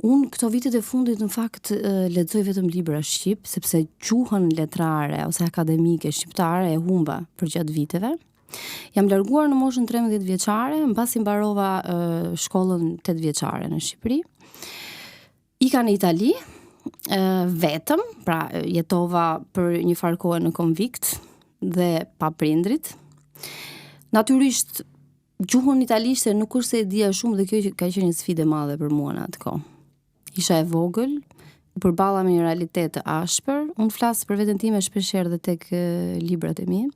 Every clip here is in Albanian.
Unë këto vitet e fundit në fakt lexoj vetëm libra shqip, sepse gjuhën letrare ose akademike shqiptare e humba përgjatë viteve. Jam larguar në moshën 13 vjeçare, mbasi mbarova shkollën 8 vjeçare në Shqipëri. Ika në Itali, vetëm, pra jetova për një farë kohë në konvikt dhe pa prindrit. Natyrisht gjuhën italisht nuk është se e dija shumë dhe kjo ka qenë një sfidë e madhe për mua në atë kohë. Isha e vogël, përballa me një realitet të ashpër. Unë flas për veten time shpeshherë dhe tek librat e mi.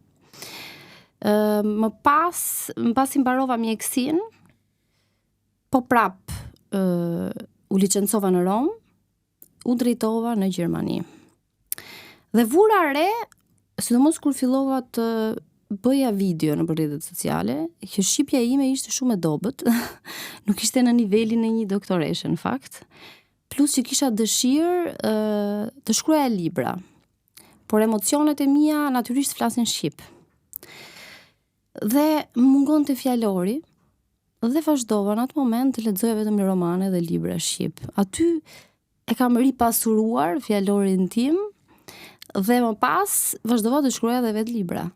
Më pas, mbasi mbarova mjekësinë, po prap u licencova në Rom, u drejtova në Gjermani. Dhe vura re, sidomos kur fillova të bëja video në rrjetet sociale, që shqipja ime ishte shumë e dobët, nuk ishte në nivelin e një doktoreshe në fakt. Plus që kisha dëshirë të shkruaja libra, por emocionet e mia natyrisht flasin shqip. Dhe mungon të fjalori, dhe vazhdova në atë moment të lexoja vetëm romane dhe libra shqip. Aty e kam ripasuruar fjalorin tim dhe më pas vazhdova të shkruaja edhe vetë libra.